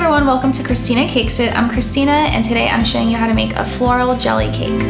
everyone, welcome to Christina Cakes It. I'm Christina, and today I'm showing you how to make a floral jelly cake.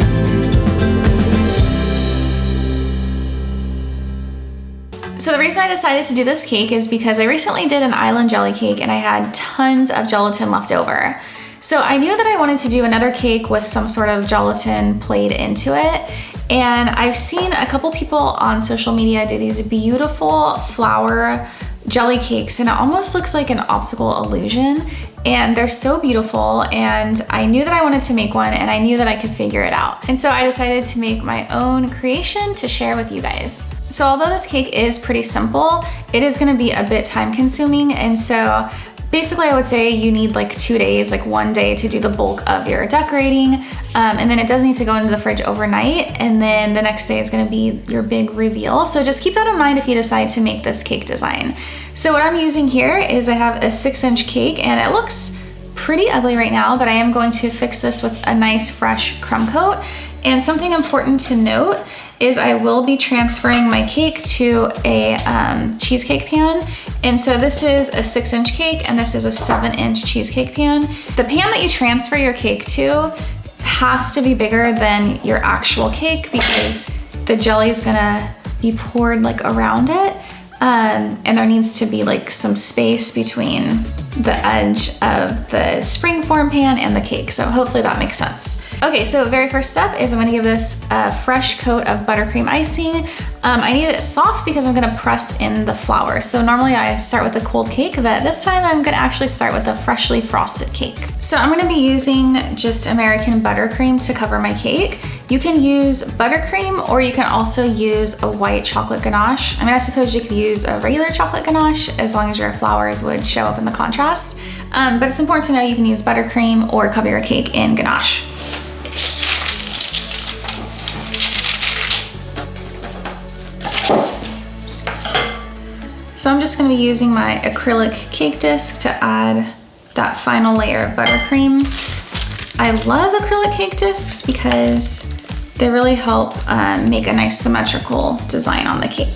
So the reason I decided to do this cake is because I recently did an island jelly cake and I had tons of gelatin left over. So I knew that I wanted to do another cake with some sort of gelatin played into it. And I've seen a couple people on social media do these beautiful flower jelly cakes, and it almost looks like an optical illusion. And they're so beautiful, and I knew that I wanted to make one, and I knew that I could figure it out. And so I decided to make my own creation to share with you guys. So although this cake is pretty simple, it is gonna be a bit time consuming, and so basically I would say you need like 2 days, like one day to do the bulk of your decorating, and then it does need to go into the fridge overnight, and then the next day is gonna be your big reveal. So just keep that in mind if you decide to make this cake design. So what I'm using here is I have a 6-inch cake, and it looks pretty ugly right now, but I am going to fix this with a nice fresh crumb coat. And something important to note is I will be transferring my cake to a cheesecake pan. And so this is a 6-inch cake and this is a 7-inch cheesecake pan. The pan that you transfer your cake to has to be bigger than your actual cake because the jelly is gonna be poured like around it. And there needs to be like some space between the edge of the springform pan and the cake. So hopefully that makes sense. Okay, so very first step is I'm gonna give this a fresh coat of buttercream icing. I need it soft because I'm gonna press in the flour. So normally I start with a cold cake, but this time I'm gonna actually start with a freshly frosted cake. So I'm gonna be using just American buttercream to cover my cake. You can use buttercream or you can also use a white chocolate ganache. I mean, I suppose you could use a regular chocolate ganache as long as your flowers would show up in the contrast. But it's important to know you can use buttercream or cover your cake in ganache. So I'm just gonna be using my acrylic cake disc to add that final layer of buttercream. I love acrylic cake discs because they really help make a nice symmetrical design on the cake.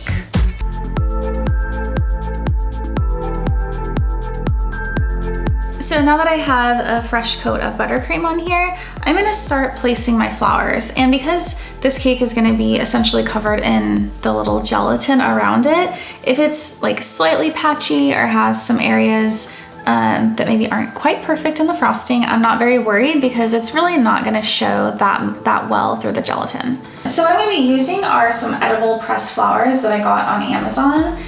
So now that I have a fresh coat of buttercream on here, I'm gonna start placing my flowers. And because this cake is gonna be essentially covered in the little gelatin around it, if it's like slightly patchy or has some areas that maybe aren't quite perfect in the frosting, I'm not very worried because it's really not gonna show that well through the gelatin. So what I'm gonna be using are some edible pressed flowers that I got on Amazon.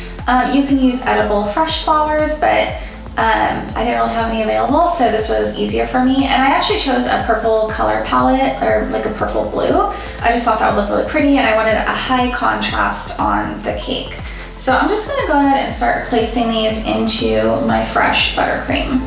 You can use edible fresh flowers, but I didn't really have any available, so this was easier for me. And I actually chose a purple color palette, or like a purple blue. I just thought that would look really pretty, and I wanted a high contrast on the cake. So I'm just gonna go ahead and start placing these into my fresh buttercream.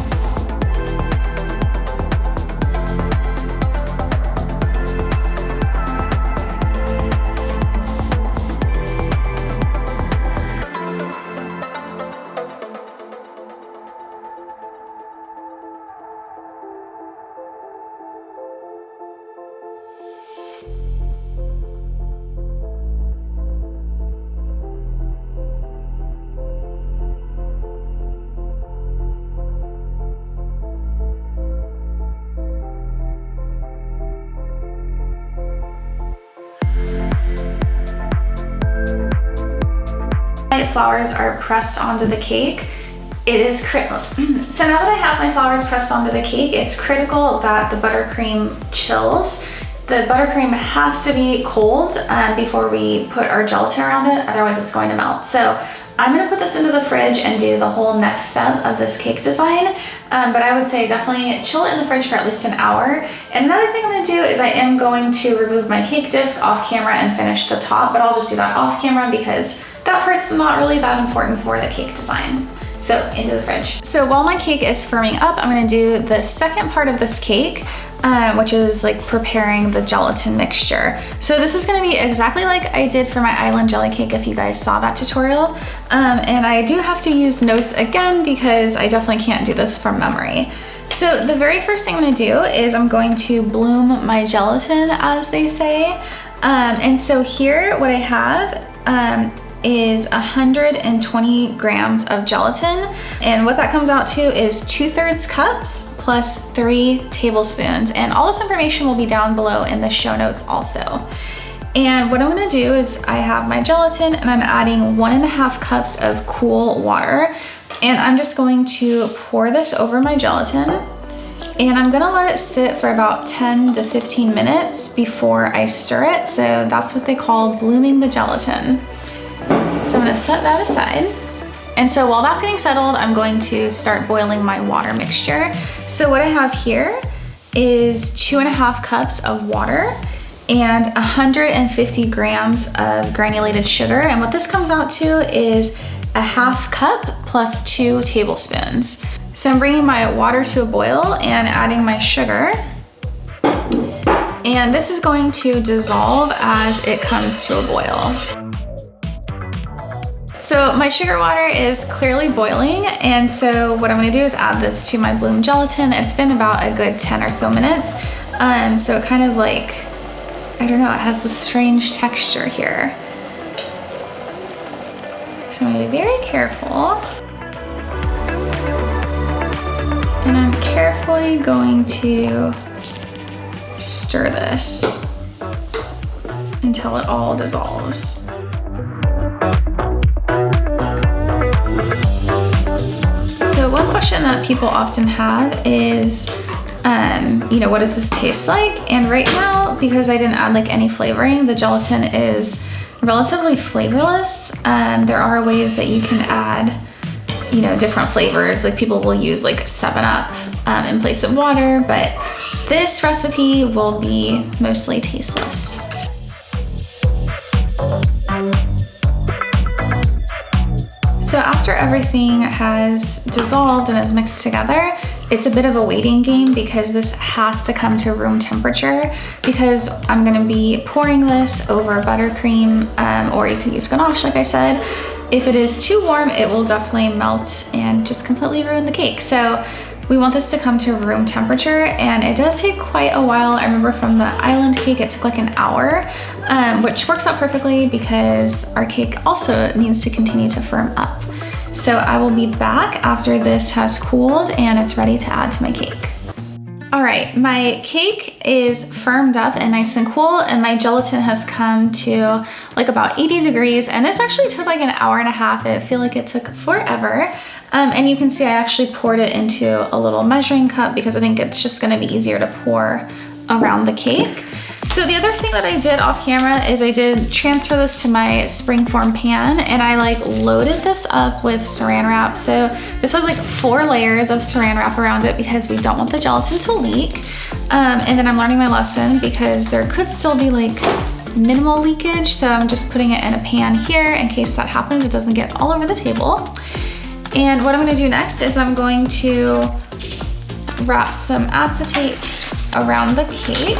Flowers are pressed onto the cake. It is critical. So now that I have my flowers pressed onto the cake, it's critical that the buttercream chills. The buttercream has to be cold before we put our gelatin around it, otherwise it's going to melt. So I'm gonna put this into the fridge and do the whole next step of this cake design. But I would say definitely chill it in the fridge for at least an hour. And another thing I'm gonna do is I am going to remove my cake disc off camera and finish the top, but I'll just do that off camera because that part's not really that important for the cake design. So into the fridge. So while my cake is firming up, I'm gonna do the second part of this cake, which is like preparing the gelatin mixture. So this is gonna be exactly like I did for my island jelly cake if you guys saw that tutorial. And I do have to use notes again because I definitely can't do this from memory. So the very first thing I'm gonna do is I'm going to bloom my gelatin, as they say. And so here what I have is 120 grams of gelatin. And what that comes out to is 2/3 cups plus 3 tablespoons. And all this information will be down below in the show notes also. And what I'm gonna do is I have my gelatin and I'm adding 1.5 cups of cool water. And I'm just going to pour this over my gelatin. And I'm gonna let it sit for about 10 to 15 minutes before I stir it. So that's what they call blooming the gelatin. So I'm gonna set that aside. And so while that's getting settled, I'm going to start boiling my water mixture. So what I have here is 2.5 cups of water and 150 grams of granulated sugar. And what this comes out to is 1/2 cup plus 2 tablespoons. So I'm bringing my water to a boil and adding my sugar. And this is going to dissolve as it comes to a boil. So my sugar water is clearly boiling, and so what I'm gonna do is add this to my bloom gelatin. It's been about a good 10 or so minutes. So it kind of like, I don't know, it has this strange texture here. So I'm gonna be very careful. And I'm carefully going to stir this until it all dissolves. So one question that people often have is, what does this taste like? And right now, because I didn't add like any flavoring, the gelatin is relatively flavorless. There are ways that you can add, different flavors. Like people will use like 7-Up in place of water, but this recipe will be mostly tasteless. So after everything has dissolved and is mixed together, it's a bit of a waiting game because this has to come to room temperature, because I'm gonna be pouring this over buttercream, or you could use ganache like I said. If it is too warm, it will definitely melt and just completely ruin the cake. So we want this to come to room temperature, and it does take quite a while. I remember from the island cake, it took like an hour, which works out perfectly because our cake also needs to continue to firm up. So I will be back after this has cooled and it's ready to add to my cake. All right, my cake is firmed up and nice and cool, and my gelatin has come to like about 80 degrees, and this actually took like an hour and a half. I feel like it took forever. And you can see I actually poured it into a little measuring cup because I think it's just gonna be easier to pour around the cake. So the other thing that I did off camera is I did transfer this to my springform pan, and I like loaded this up with saran wrap. So this has like 4 layers of saran wrap around it because we don't want the gelatin to leak. And then I'm learning my lesson because there could still be like minimal leakage. So I'm just putting it in a pan here in case that happens. It doesn't get all over the table. And what I'm gonna do next is I'm going to wrap some acetate around the cake.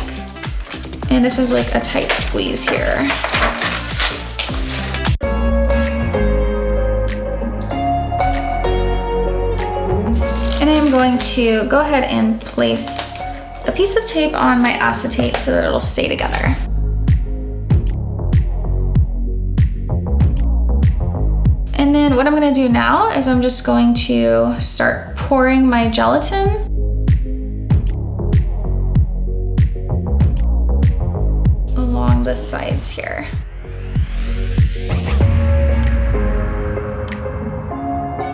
And this is like a tight squeeze here. And I'm going to go ahead and place a piece of tape on my acetate so that it'll stay together. And then what I'm gonna do now is I'm just going to start pouring my gelatin along the sides here.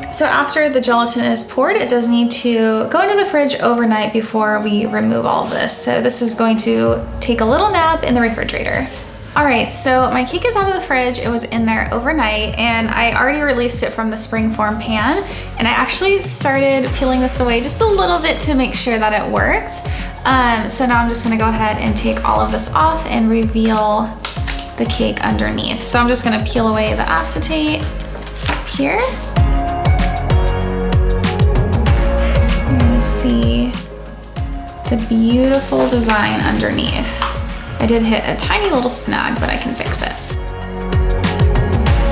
So after the gelatin is poured, it does need to go into the fridge overnight before we remove all of this. So this is going to take a little nap in the refrigerator. All right, so my cake is out of the fridge. It was in there overnight, and I already released it from the springform pan, and I actually started peeling this away just a little bit to make sure that it worked. So now I'm just gonna go ahead and take all of this off and reveal the cake underneath. So I'm just gonna peel away the acetate here. And you see the beautiful design underneath. I did hit a tiny little snag, but I can fix it.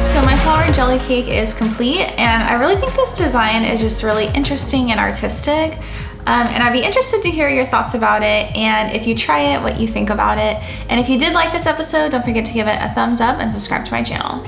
So my flour jelly cake is complete, and I really think this design is just really interesting and artistic. And I'd be interested to hear your thoughts about it, and if you try it, what you think about it. And if you did like this episode, don't forget to give it a thumbs up and subscribe to my channel.